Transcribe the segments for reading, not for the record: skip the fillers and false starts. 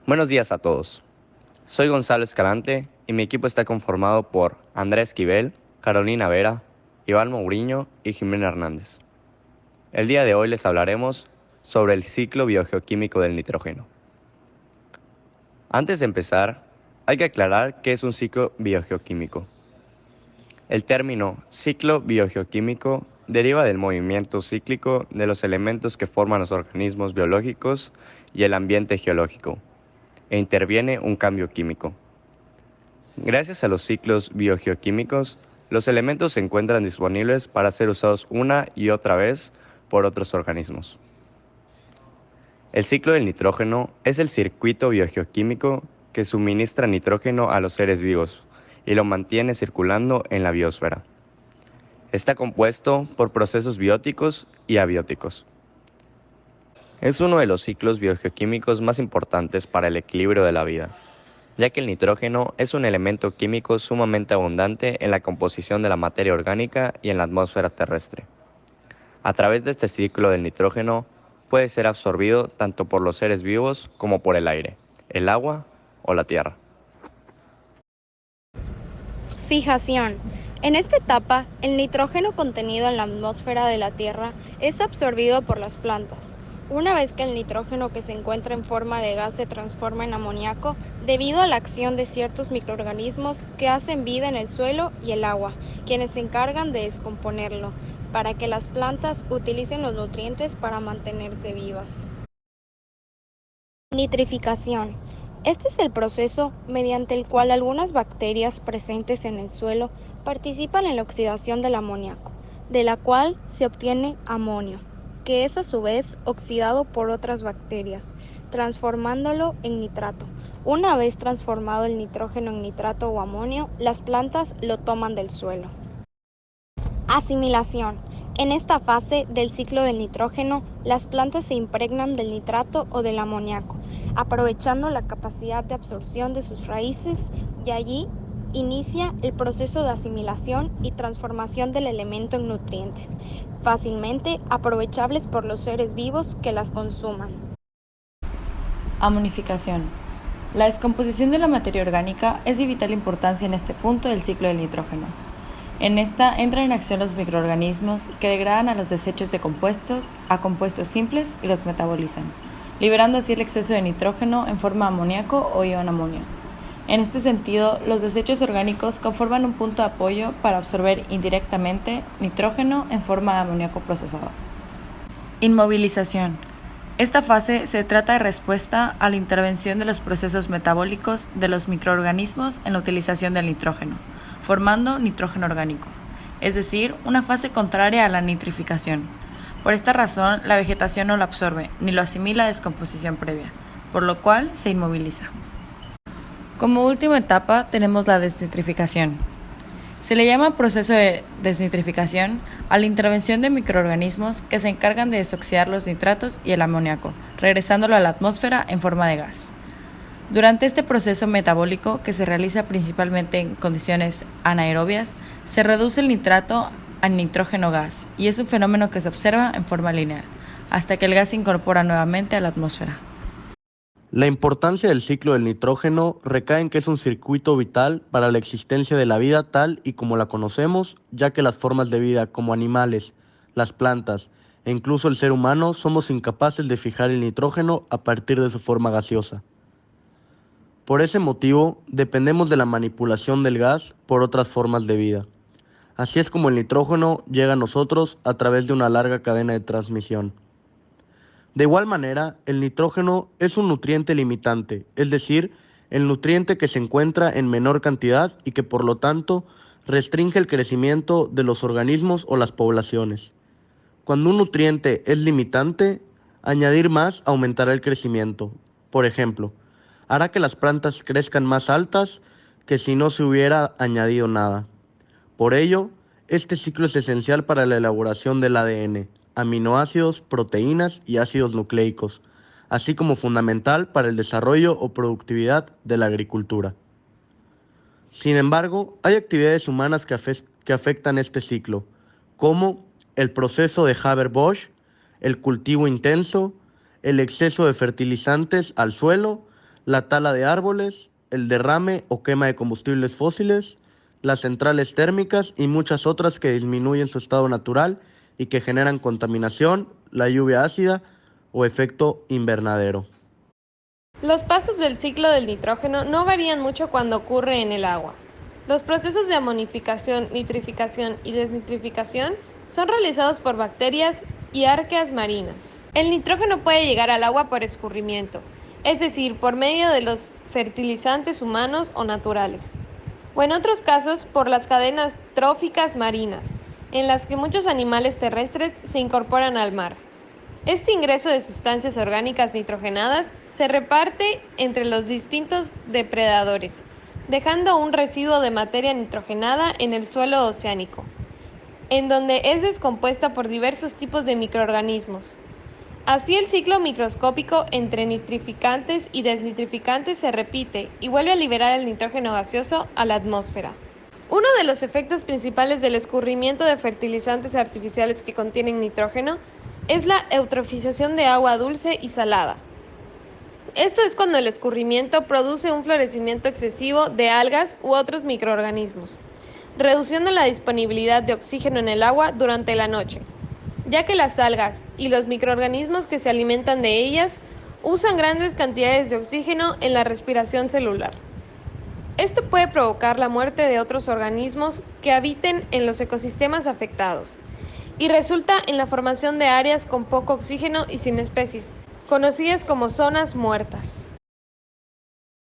Buenos días a todos. Soy Gonzalo Escalante y mi equipo está conformado por Andrés Esquivel, Carolina Vera, Iván Mourinho y Jimena Hernández. El día de hoy les hablaremos sobre el ciclo biogeoquímico del nitrógeno. Antes de empezar, hay que aclarar qué es un ciclo biogeoquímico. El término ciclo biogeoquímico deriva del movimiento cíclico de los elementos que forman los organismos biológicos y el ambiente geológico, e interviene un cambio químico. Gracias a los ciclos biogeoquímicos, los elementos se encuentran disponibles para ser usados una y otra vez por otros organismos. El ciclo del nitrógeno es el circuito biogeoquímico que suministra nitrógeno a los seres vivos y lo mantiene circulando en la biosfera. Está compuesto por procesos bióticos y abióticos. Es uno de los ciclos biogeoquímicos más importantes para el equilibrio de la vida, ya que el nitrógeno es un elemento químico sumamente abundante en la composición de la materia orgánica y en la atmósfera terrestre. A través de este ciclo del nitrógeno puede ser absorbido tanto por los seres vivos como por el aire, el agua o la tierra. Fijación. En esta etapa, el nitrógeno contenido en la atmósfera de la Tierra es absorbido por las plantas. Una vez que el nitrógeno que se encuentra en forma de gas se transforma en amoníaco debido a la acción de ciertos microorganismos que hacen vida en el suelo y el agua, quienes se encargan de descomponerlo, para que las plantas utilicen los nutrientes para mantenerse vivas. Nitrificación. Este es el proceso mediante el cual algunas bacterias presentes en el suelo participan en la oxidación del amoníaco, de la cual se obtiene amonio, que es a su vez oxidado por otras bacterias, transformándolo en nitrato. Una vez transformado el nitrógeno en nitrato o amonio, las plantas lo toman del suelo. Asimilación. En esta fase del ciclo del nitrógeno, las plantas se impregnan del nitrato o del amoníaco, aprovechando la capacidad de absorción de sus raíces, y allí inicia el proceso de asimilación y transformación del elemento en nutrientes, fácilmente aprovechables por los seres vivos que las consuman. Amonificación. La descomposición de la materia orgánica es de vital importancia en este punto del ciclo del nitrógeno. En esta entran en acción los microorganismos que degradan a los desechos de compuestos a compuestos simples y los metabolizan, liberando así el exceso de nitrógeno en forma de amoníaco o ion amonio. En este sentido, los desechos orgánicos conforman un punto de apoyo para absorber indirectamente nitrógeno en forma de amoníaco procesado. Inmovilización. Esta fase se trata de respuesta a la intervención de los procesos metabólicos de los microorganismos en la utilización del nitrógeno, formando nitrógeno orgánico, es decir, una fase contraria a la nitrificación. Por esta razón, la vegetación no lo absorbe ni lo asimila a descomposición previa, por lo cual se inmoviliza. Como última etapa tenemos la desnitrificación. Se le llama proceso de desnitrificación a la intervención de microorganismos que se encargan de desoxidar los nitratos y el amoníaco, regresándolo a la atmósfera en forma de gas. Durante este proceso metabólico, que se realiza principalmente en condiciones anaerobias, se reduce el nitrato al nitrógeno gas, y es un fenómeno que se observa en forma lineal, hasta que el gas se incorpora nuevamente a la atmósfera. La importancia del ciclo del nitrógeno recae en que es un circuito vital para la existencia de la vida tal y como la conocemos, ya que las formas de vida como animales, las plantas e incluso el ser humano somos incapaces de fijar el nitrógeno a partir de su forma gaseosa. Por ese motivo, dependemos de la manipulación del gas por otras formas de vida. Así es como el nitrógeno llega a nosotros a través de una larga cadena de transmisión. De igual manera, el nitrógeno es un nutriente limitante, es decir, el nutriente que se encuentra en menor cantidad y que por lo tanto restringe el crecimiento de los organismos o las poblaciones. Cuando un nutriente es limitante, añadir más aumentará el crecimiento. Por ejemplo, hará que las plantas crezcan más altas que si no se hubiera añadido nada. Por ello, este ciclo es esencial para la elaboración del ADN, aminoácidos, proteínas y ácidos nucleicos, así como fundamental para el desarrollo o productividad de la agricultura. Sin embargo, hay actividades humanas que afectan este ciclo, como el proceso de Haber-Bosch, el cultivo intenso, el exceso de fertilizantes al suelo, la tala de árboles, el derrame o quema de combustibles fósiles, las centrales térmicas y muchas otras que disminuyen su estado natural y que generan contaminación, la lluvia ácida o efecto invernadero. Los pasos del ciclo del nitrógeno no varían mucho cuando ocurre en el agua. Los procesos de amonificación, nitrificación y desnitrificación son realizados por bacterias y arqueas marinas. El nitrógeno puede llegar al agua por escurrimiento, es decir, por medio de los fertilizantes humanos o naturales, o en otros casos por las cadenas tróficas marinas, en las que muchos animales terrestres se incorporan al mar. Este ingreso de sustancias orgánicas nitrogenadas se reparte entre los distintos depredadores, dejando un residuo de materia nitrogenada en el suelo oceánico, en donde es descompuesta por diversos tipos de microorganismos. Así el ciclo microscópico entre nitrificantes y desnitrificantes se repite y vuelve a liberar el nitrógeno gaseoso a la atmósfera. Uno de los efectos principales del escurrimiento de fertilizantes artificiales que contienen nitrógeno es la eutrofización de agua dulce y salada. Esto es cuando el escurrimiento produce un florecimiento excesivo de algas u otros microorganismos, reduciendo la disponibilidad de oxígeno en el agua durante la noche, ya que las algas y los microorganismos que se alimentan de ellas usan grandes cantidades de oxígeno en la respiración celular. Esto puede provocar la muerte de otros organismos que habiten en los ecosistemas afectados y resulta en la formación de áreas con poco oxígeno y sin especies, conocidas como zonas muertas.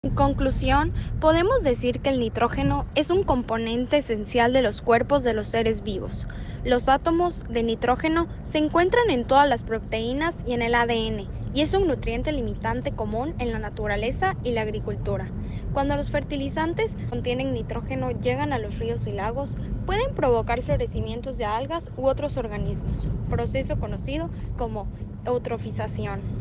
En conclusión, podemos decir que el nitrógeno es un componente esencial de los cuerpos de los seres vivos. Los átomos de nitrógeno se encuentran en todas las proteínas y en el ADN, y es un nutriente limitante común en la naturaleza y la agricultura. Cuando los fertilizantes que contienen nitrógeno llegan a los ríos y lagos, pueden provocar florecimientos de algas u otros organismos, proceso conocido como eutrofización.